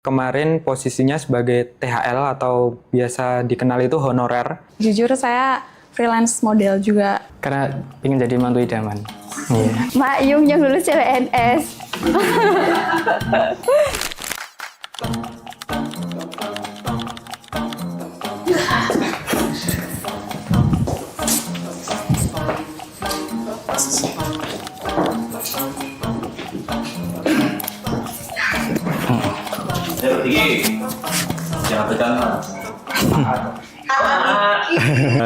Kemarin posisinya sebagai THL atau biasa dikenal itu honorer. Jujur saya freelance model juga. Karena ingin jadi mantu idaman. Iya. Mak Yung yang lulus CPNS. Jangan tegang.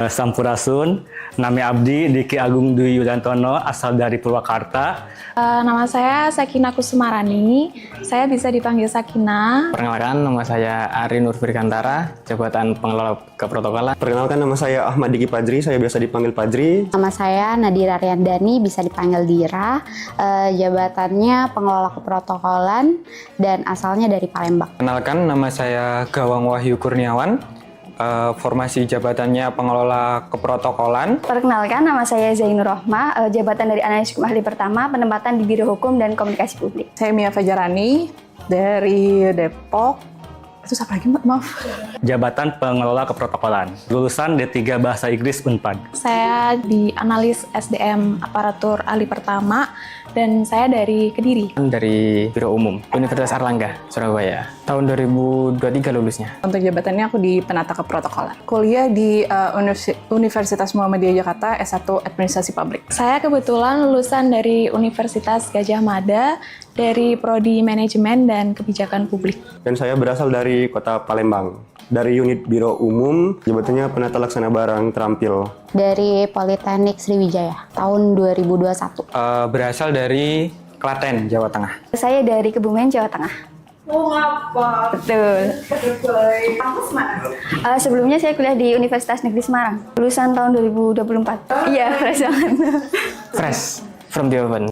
Sampurasun, nami abdi Diki Agung Dwi Yudantono, asal dari Purwakarta. Nama saya Sakina Kusumarani. Saya bisa dipanggil Sakina. Perkenalkan, nama saya Ari Nur Firkantara, jabatan pengelola keprotokolan. Perkenalkan, nama saya Ahmad Diki Padri, saya biasa dipanggil Padri. Nama saya Nadira Riyandani, bisa dipanggil Dira. Jabatannya pengelola keprotokolan dan asalnya dari Palembang. Kenalkan, nama saya Gawang Wahyu Kurniawan. Formasi jabatannya pengelola keprotokolan. Perkenalkan, nama saya Zainur Rohma, jabatan dari Analis Hukum Ahli Pertama, penempatan di Biro Hukum dan Komunikasi Publik. Saya Mia Fajarani dari Depok. Itu apa lagi, Mbak? Maaf. Jabatan pengelola keprotokolan. Lulusan D3 Bahasa Inggris Unpad. Saya di Analis SDM Aparatur Ahli Pertama dan saya dari Kediri. Dari Biro Umum, Universitas Airlangga, Surabaya. Tahun 2023 lulusnya. Untuk jabatannya aku di Penata Keprotokolan. Kuliah di Universitas Muhammadiyah Jakarta, S1 Administrasi Publik. Saya kebetulan lulusan dari Universitas Gadjah Mada, dari Prodi Manajemen dan Kebijakan Publik. Dan saya berasal dari kota Palembang. Dari unit Biro Umum, jabatannya penata laksana barang terampil. Dari Politeknik Sriwijaya, tahun 2021. Berasal dari Klaten, Jawa Tengah. Saya dari Kebumen, Jawa Tengah. Oh, ngapa? Betul. Kampus mana? Sebelumnya saya kuliah di Universitas Negeri Semarang, lulusan tahun 2024. Iya, fresh banget. Fresh from the oven.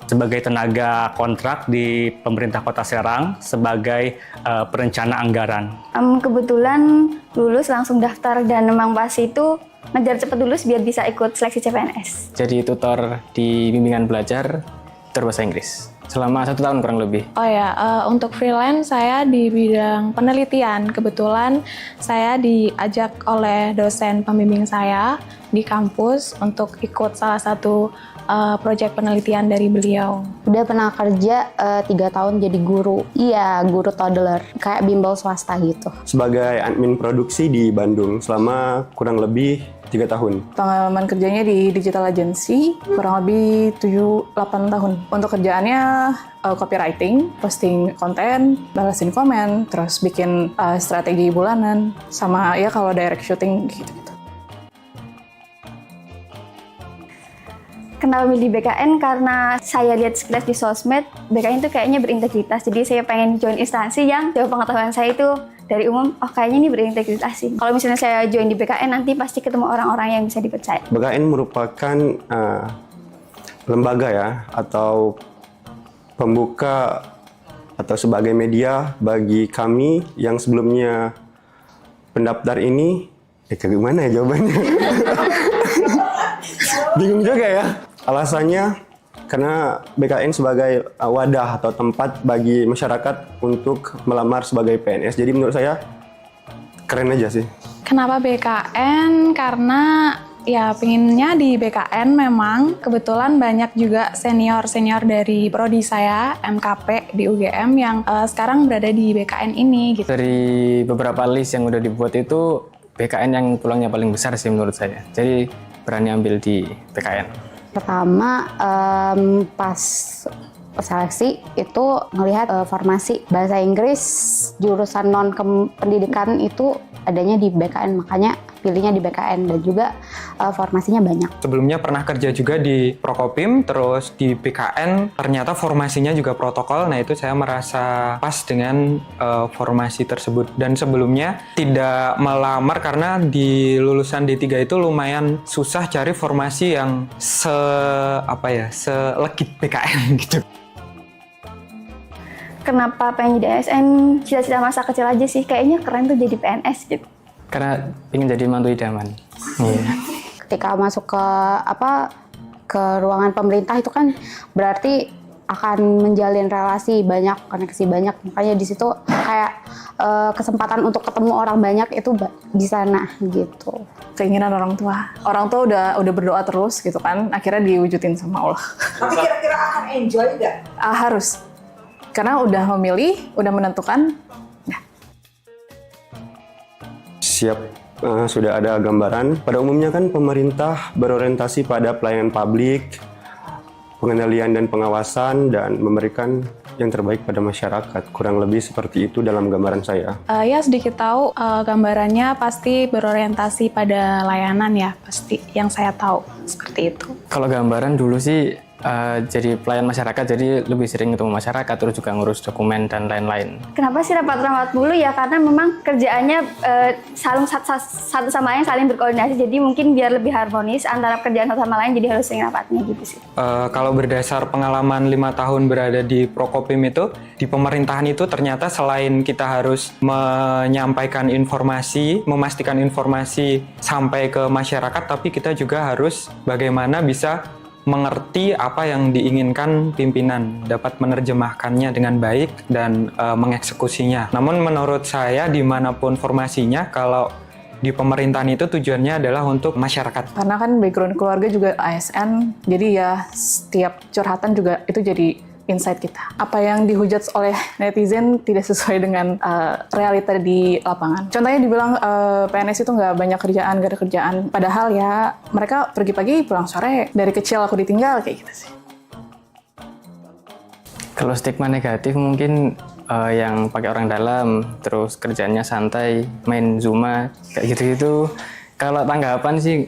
Sebagai tenaga kontrak di pemerintah Kota Serang sebagai perencana anggaran. Kebetulan lulus langsung daftar dan memang pas itu ngejar cepet lulus biar bisa ikut seleksi CPNS. Jadi tutor di bimbingan belajar tutor bahasa Inggris selama 1 tahun kurang lebih. Oh ya, untuk freelance saya di bidang penelitian. Kebetulan saya diajak oleh dosen pembimbing saya di kampus untuk ikut salah satu proyek penelitian dari beliau. Udah pernah kerja 3 tahun jadi guru. Iya, guru toddler, kayak bimbel swasta gitu. Sebagai admin produksi di Bandung selama kurang lebih 3 tahun. Pengalaman kerjanya di digital agency kurang lebih 7-8 tahun. Untuk kerjaannya copywriting, posting konten, balasin komen, terus bikin strategi bulanan, sama ya kalau direct shooting gitu-gitu. Kenapa milih BKN? Karena saya lihat sekilas di sosmed, BKN itu kayaknya berintegritas. Jadi saya pengen join instansi yang jauh pengetahuan saya itu dari umum, oh kayaknya ini berintegritas sih. Kalau misalnya saya join di BKN, nanti pasti ketemu orang-orang yang bisa dipercaya. BKN merupakan lembaga ya, atau pembuka atau sebagai media bagi kami yang sebelumnya pendaftar ini, gimana ya jawabannya? Bingung juga ya. Alasannya karena BKN sebagai wadah atau tempat bagi masyarakat untuk melamar sebagai PNS. Jadi menurut saya keren aja sih. Kenapa BKN? Karena ya pinginnya di BKN memang kebetulan banyak juga senior-senior dari prodi saya MKP di UGM yang sekarang berada di BKN ini gitu. Dari beberapa list yang udah dibuat itu BKN yang peluangnya paling besar sih menurut saya. Jadi berani ambil di BKN. Pertama, pas seleksi itu melihat formasi bahasa Inggris jurusan non-pendidikan itu adanya di BKN, makanya pilihnya di BKN dan juga formasinya banyak. Sebelumnya pernah kerja juga di Prokopim, terus di BKN ternyata formasinya juga protokol. Nah itu saya merasa pas dengan formasi tersebut. Dan sebelumnya tidak melamar karena di lulusan D3 itu lumayan susah cari formasi yang selegit BKN gitu. Kenapa pengen jadi ASN? Cita-cita masa kecil aja sih, kayaknya keren tuh jadi PNS gitu. Karena ingin jadi mantu idaman. Iya. Ketika masuk ke ruangan pemerintah itu kan berarti akan menjalin relasi banyak, koneksi banyak. Makanya di situ kayak kesempatan untuk ketemu orang banyak itu di sana gitu. Keinginan orang tua udah berdoa terus gitu kan, akhirnya diwujudin sama Allah. Tapi kira-kira akan enjoy nggak? Harus, karena udah memilih, udah menentukan. Siap, sudah ada gambaran. Pada umumnya kan pemerintah berorientasi pada pelayanan publik, pengendalian dan pengawasan, dan memberikan yang terbaik pada masyarakat. Kurang lebih seperti itu dalam gambaran saya. Ya sedikit tahu, gambarannya pasti berorientasi pada layanan ya, pasti yang saya tahu seperti itu. Kalau gambaran dulu sih jadi pelayan masyarakat, jadi lebih sering ketemu masyarakat, terus juga ngurus dokumen dan lain-lain. Kenapa sih rapat-rapat mulu ya? Karena memang kerjaannya saling satu sama lain saling berkoordinasi, jadi mungkin biar lebih harmonis antara kerjaan satu sama lain, jadi harus sering rapatnya gitu sih. Kalau berdasar pengalaman 5 tahun berada di Prokopim itu, di pemerintahan itu ternyata selain kita harus menyampaikan informasi, memastikan informasi sampai ke masyarakat, tapi kita juga harus bagaimana bisa mengerti apa yang diinginkan pimpinan, dapat menerjemahkannya dengan baik dan mengeksekusinya. Namun menurut saya dimanapun formasinya, kalau di pemerintahan itu tujuannya adalah untuk masyarakat. Karena kan background keluarga juga ASN, jadi ya setiap curhatan juga itu jadi insight kita. Apa yang dihujat oleh netizen tidak sesuai dengan realita di lapangan. Contohnya dibilang PNS itu nggak banyak kerjaan, nggak ada kerjaan. Padahal ya mereka pergi pagi, pulang sore. Dari kecil aku ditinggal, kayak gitu sih. Kalau stigma negatif mungkin yang pakai orang dalam, terus kerjanya santai, main Zuma, kayak gitu-gitu. Kalau tanggapan sih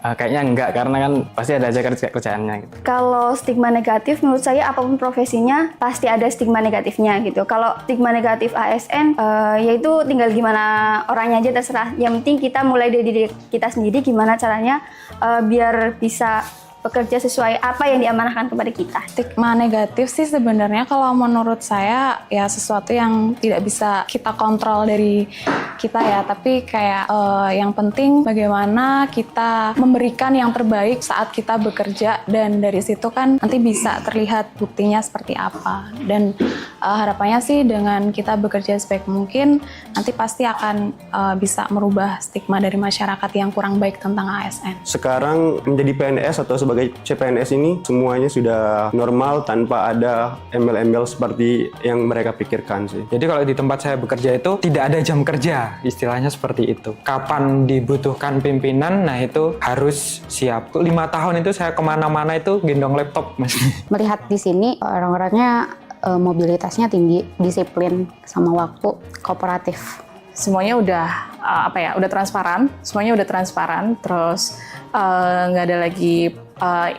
kayaknya enggak, karena kan pasti ada aja kerjaannya gitu. Kalau stigma negatif, menurut saya apapun profesinya pasti ada stigma negatifnya gitu. Kalau stigma negatif ASN, yaitu tinggal gimana orangnya aja terserah. Yang penting kita mulai dari diri kita sendiri, gimana caranya biar bisa bekerja sesuai apa yang diamanahkan kepada kita. Stigma negatif sih sebenarnya kalau menurut saya ya sesuatu yang tidak bisa kita kontrol dari kita ya, tapi kayak yang penting bagaimana kita memberikan yang terbaik saat kita bekerja, dan dari situ kan nanti bisa terlihat buktinya seperti apa. Dan harapannya sih dengan kita bekerja sebaik mungkin nanti pasti akan bisa merubah stigma dari masyarakat yang kurang baik tentang ASN. Sekarang menjadi PNS atau sebagai CPNS ini semuanya sudah normal tanpa ada embel-embel seperti yang mereka pikirkan sih. Jadi kalau di tempat saya bekerja itu tidak ada jam kerja, istilahnya seperti itu. Kapan dibutuhkan pimpinan, nah itu harus siap. 5 tahun itu saya kemana-mana itu gendong laptop, Mas. Melihat di sini orang-orangnya mobilitasnya tinggi, disiplin sama waktu, kooperatif. Semuanya udah udah transparan, terus nggak ada lagi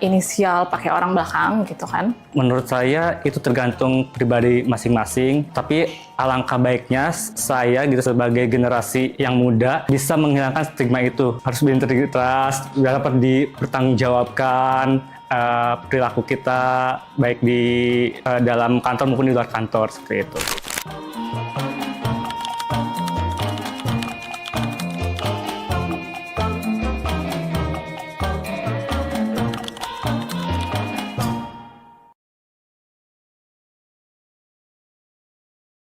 inisial pakai orang belakang gitu kan. Menurut saya itu tergantung pribadi masing-masing, tapi alangkah baiknya saya gitu sebagai generasi yang muda bisa menghilangkan stigma itu. Harus berintegritas, dapat dipertanggungjawabkan perilaku kita baik di dalam kantor maupun di luar kantor, seperti itu.